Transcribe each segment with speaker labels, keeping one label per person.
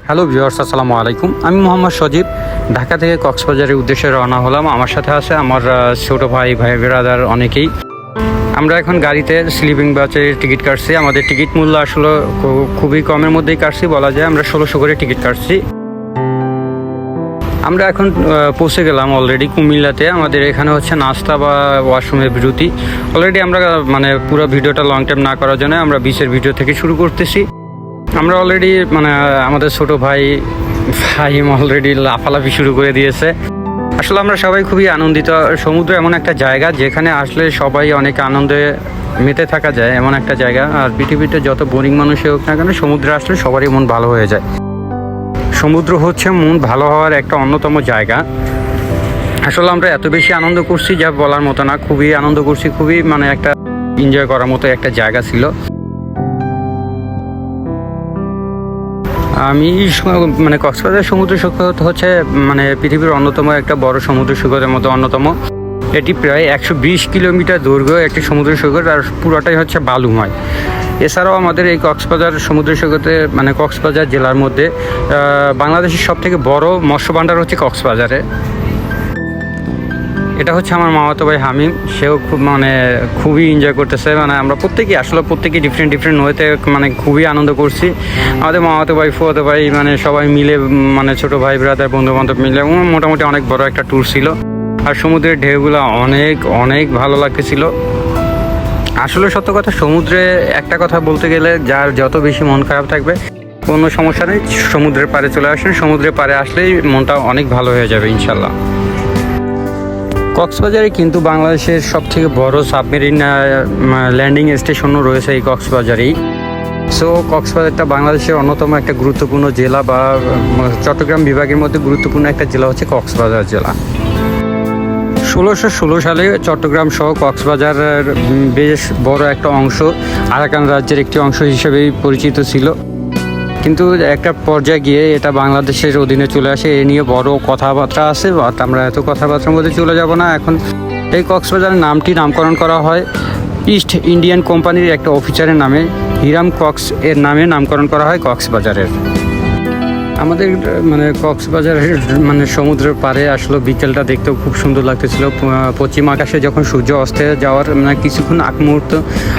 Speaker 1: Hello viewers, আসসালামু আলাইকুম। আমি মোহাম্মদ সজীব, ঢাকা থেকে কক্সবাজারের উদ্দেশ্যে রওনা হলাম। আমার সাথে আছে আমার ছোটো ভাই ব্রাদার অনেকেই। আমরা এখন গাড়িতে স্লিপিং বাসের টিকিট কাটছি। আমাদের টিকিট মূল্য আসলে খুবই কমের মধ্যেই কাটছি, বলা যায় আমরা 1600 করে টিকিট কাটছি। আমরা এখন পৌঁছে গেলাম অলরেডি কুমিল্লাতে। আমাদের এখানে হচ্ছে নাস্তা বা ওয়াশরুমের বিরতি। অলরেডি আমরা পুরো ভিডিওটা লং টাইম না করার জন্য আমরা বিচের ভিডিও থেকে শুরু করতেছি। আমরা অলরেডি আমাদের ছোটো ভাই অলরেডি লাফালাফি শুরু করে দিয়েছে। আসলে আমরা সবাই খুবই আনন্দিত। সমুদ্র এমন একটা জায়গা যেখানে আসলে সবাই অনেক আনন্দে মেতে থাকা যায়, এমন একটা জায়গা। আর পৃথিবীতে যত বোরিং মানুষই হোক না কেন, সমুদ্রে আসলে সবারই মন ভালো হয়ে যায়। সমুদ্র হচ্ছে মন ভালো হওয়ার একটা অন্যতম জায়গা। আসলে আমরা এত বেশি আনন্দ করছি যা বলার মতো না। খুবই আনন্দ করছি, খুবই একটা এনজয় করার মতো একটা জায়গা ছিল। আমি কক্সবাজার সমুদ্র সৈকত হচ্ছে পৃথিবীর অন্যতম একটা বড় সমুদ্র সৈকতের মধ্যে অন্যতম। এটি প্রায় 120 কিলোমিটার দৈর্ঘ্য একটি সমুদ্র সৈকত, আর পুরোটাই হচ্ছে বালুময়। এছাড়াও আমাদের এই কক্সবাজার সমুদ্র সৈকতে কক্সবাজার জেলার মধ্যে বাংলাদেশের সবথেকে বড় মৎস্য ভাণ্ডার হচ্ছে কক্সবাজারে। এটা হচ্ছে আমার মামাতো ভাই হামিম, সেও খুবই এনজয় করতেছে। আমরা প্রত্যেকেই ডিফারেন্ট ওয়েতে খুবই আনন্দ করছি। আমাদের মামাতো ভাই, ফুয়াতো ভাই সবাই মিলে ছোটো ভাই ব্রাদার বন্ধু বান্ধব মিলে মোটামুটি অনেক বড় একটা ট্যুর ছিল। আর সমুদ্রের ঢেউগুলো অনেক ভালো লাগতেছিল। আসলে সত্য কথা, সমুদ্রে একটা কথা বলতে গেলে, যার যত বেশি মন খারাপ থাকবে কোনো সমস্যা নেই, সমুদ্রের পাড়ে চলে আসেন। সমুদ্রের পাড়ে আসলেই মনটা অনেক ভালো হয়ে যাবে ইনশাল্লাহ। কক্সবাজারে কিন্তু বাংলাদেশের সবথেকে বড় সাবমেরিন ল্যান্ডিং স্টেশনও রয়েছে এই কক্সবাজারেই। সো কক্সবাজারটা বাংলাদেশের অন্যতম একটা গুরুত্বপূর্ণ জেলা, বা চট্টগ্রাম বিভাগের মধ্যে গুরুত্বপূর্ণ একটা জেলা হচ্ছে কক্সবাজার জেলা। 1616 সালে চট্টগ্রাম সহ কক্সবাজারের বেশ বড় একটা অংশ আরাকান রাজ্যের একটি অংশ হিসেবেই পরিচিত ছিল। কিন্তু একটা পর্যায়ে গিয়ে এটা বাংলাদেশের অধীনে চলে আসে। এ নিয়ে বড় কথাবার্তা আছে, বাট আমরা এত কথাবার্তার মধ্যে চলে যাব না। এখন এই কক্সবাজারের নামকরণ করা হয় ইস্ট ইন্ডিয়ান কোম্পানির একটা অফিসারের নামে, হিরাম কক্স এর নামে নামকরণ করা হয় কক্সবাজারের। আমাদের কক্সবাজারের সমুদ্রের পাড়ে আসলে বিকেলটা দেখতেও খুব সুন্দর লাগতেছিল। পশ্চিম আকাশে যখন সূর্য অস্তে যাওয়ার কিছুক্ষণ আগ মুহূর্ত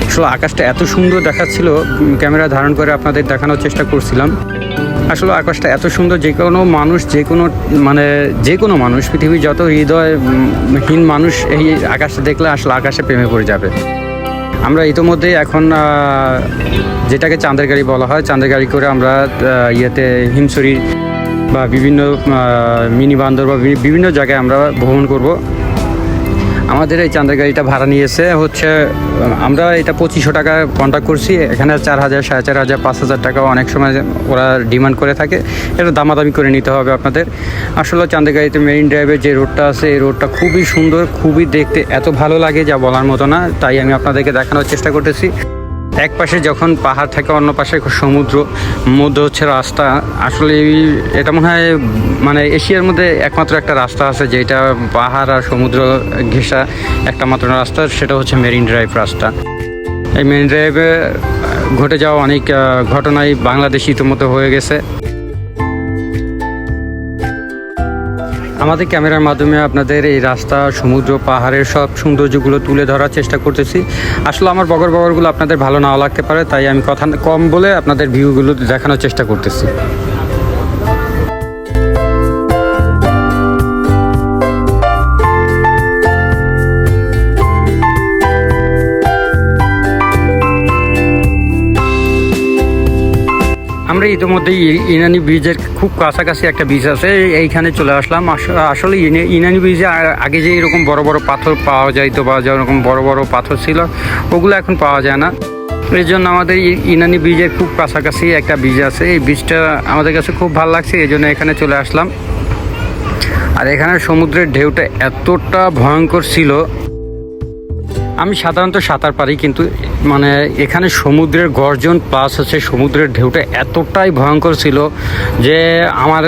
Speaker 1: আসলে আকাশটা এত সুন্দর দেখাচ্ছিল, ক্যামেরা ধারণ করে আপনাদের দেখানোর চেষ্টা করছিলাম। আসলে আকাশটা এত সুন্দর, যে কোনো মানুষ পৃথিবীর যত হৃদয়হীন মানুষ এই আকাশটা দেখলে আসলে আকাশে প্রেমে পড়ে যাবে। আমরা ইতোমধ্যেই এখন যেটাকে চাঁদের গাড়ি বলা হয়, চাঁদের গাড়ি করে আমরা হিমছড়ি বা বিভিন্ন মিনি বান্দর বা বিভিন্ন জায়গায় আমরা ভ্রমণ করব। আমাদের এই চাঁদের গাড়িটা ভাড়া নিয়েছে হচ্ছে, আমরা এটা 2500 টাকা কন্ট্যাক্ট করছি। এখানে 4000, 4500, 5000 টাকাও অনেক সময় ওরা ডিমান্ড করে থাকে। এটা দামাদামি করে নিতে হবে আপনাদের। আসলে চাঁদের গাড়িতে মেরিন ড্রাইভের যে রোডটা আছে, এই রোডটা খুবই সুন্দর, খুবই দেখতে এত ভালো লাগে যা বলার মতো না। তাই আমি আপনাদেরকে দেখানোর চেষ্টা করতেছি। এক পাশে যখন পাহাড় থাকে, অন্য পাশে সমুদ্র, মধ্যে হচ্ছে রাস্তা। আসলে এটা মনে হয় এশিয়ার মধ্যে একমাত্র একটা রাস্তা আছে যেটা পাহাড় আর সমুদ্র ঘেঁষা একটা মাত্র রাস্তা, সেটা হচ্ছে মেরিন ড্রাইভ রাস্তা। এই মেরিন ড্রাইভে ঘটে যাওয়া অনেক ঘটনাই বাংলাদেশে ইতিমধ্যে হয়ে গেছে। আমাদের ক্যামেরার মাধ্যমে আপনাদের এই রাস্তা, সমুদ্র, পাহাড়ের সব সৌন্দর্যগুলো তুলে ধরার চেষ্টা করতেছি। আসলে আমার বগরগুলো আপনাদের ভালো নাও লাগতে পারে, তাই আমি কথা কম বলে আপনাদের ভিউগুলো দেখানোর চেষ্টা করতেছি। আমরা ইতিমধ্যেই ইনানি ব্রিজের খুব কাছাকাছি একটা ব্রিজ আছে, এইখানে চলে আসলাম। আসলে ইনানি ব্রিজে আগে যে এরকম বড় বড় পাথর পাওয়া যাইতো, বা যেরকম বড় বড় পাথর ছিল, ওগুলো এখন পাওয়া যায় না। এই জন্য আমাদের ইনানি ব্রিজের খুব কাছাকাছি একটা ব্রিজ আছে। এই ব্রিজটা আমাদের কাছে খুব ভালো লাগছে, এই জন্য এখানে চলে আসলাম। আর এখানে সমুদ্রের ঢেউটা এতটা ভয়ঙ্কর ছিল। আমি সাধারণত সাঁতার পারি, কিন্তু এখানে সমুদ্রের গর্জন প্লাস হচ্ছে সমুদ্রের ঢেউটা এতটাই ভয়ঙ্কর ছিল যে আমার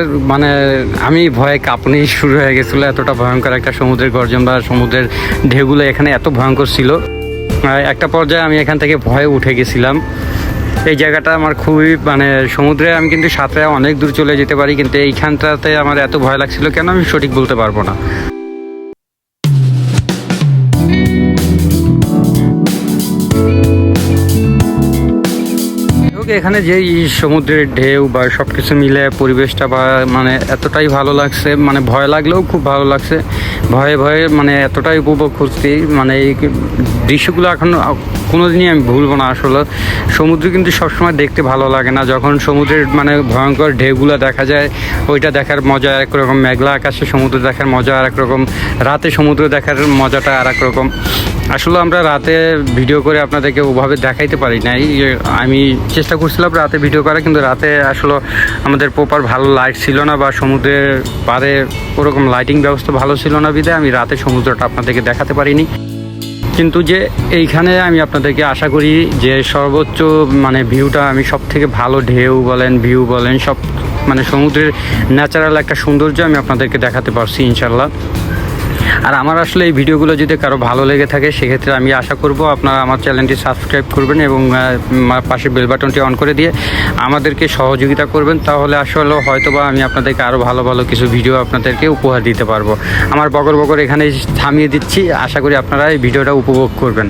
Speaker 1: আমি ভয়ে কাঁপুনি শুরু হয়ে গেছিলো। এতটা ভয়ঙ্কর একটা সমুদ্রের গর্জন বা সমুদ্রের ঢেউগুলো এখানে এত ভয়ঙ্কর ছিল। একটা পর্যায়ে আমি এখান থেকে ভয়ে উঠে গেছিলাম। এই জায়গাটা আমার খুবই মানে সমুদ্রে আমি কিন্তু সাঁতরে অনেক দূর চলে যেতে পারি, কিন্তু এইখানটাতে আমার এত ভয় লাগছিল কেন আমি সঠিক বলতে পারবো না। এখানে যে সমুদ্রের ঢেউ বা সব কিছু মিলে পরিবেশটা বা মানে এতটাই ভালো লাগছে, মানে ভয় লাগলেও খুব ভালো লাগছে। ভয়ে ভয়ে মানে এতটাই উপভোগ করছি, মানে এই দৃশ্যগুলো এখন কোনোদিনই আমি ভুলবো না। আসলে সমুদ্র কিন্তু সবসময় দেখতে ভালো লাগে না, যখন সমুদ্রের মানে ভয়ঙ্কর ঢেউগুলো দেখা যায় ওইটা দেখার মজা একরকম, মেঘলা আকাশে সমুদ্র দেখার মজা আর একরকম, রাতে সমুদ্র দেখার মজাটা আর একরকম। আসলে আমরা রাতে ভিডিও করে আপনাদেরকে ওভাবে দেখাইতে পারি নাই। আমি চেষ্টা করছিলাম রাতে ভিডিও করা, কিন্তু রাতে আসলে আমাদের প্রপার ভালো লাইট ছিল না বা সমুদ্রের পাড়ে ওরকম লাইটিং ব্যবস্থা ভালো ছিল না বিধায় আমি রাতে সমুদ্রটা আপনাদেরকে দেখাতে পারিনি। কিন্তু যে এইখানে আমি আপনাদেরকে আশা করি যে সর্বোচ্চ মানে ভিউটা আমি সব থেকে ভালো, ঢেউ বলেন ভিউ বলেন সব মানে সমুদ্রের ন্যাচারাল একটা সৌন্দর্য আমি আপনাদেরকে দেখাতে পারছি ইনশাল্লাহ। আর আমার আসলে এই ভিডিওগুলো যদি কারো ভালো লেগে থাকে সেক্ষেত্রে আমি আশা করব আপনারা আমার চ্যানেলটি সাবস্ক্রাইব করবেন এবং পাশে বেল বাটনটি অন করে দিয়ে আমাদেরকে সহযোগিতা করবেন, তাহলে আসলে হয়তোবা আমি আপনাদেরকে আরও ভালো ভালো কিছু ভিডিও আপনাদেরকে উপহার দিতে পারবো। আমার বগর বগর এখানে থামিয়ে দিচ্ছি, আশা করি আপনারা এই ভিডিওটা উপভোগ করবেন।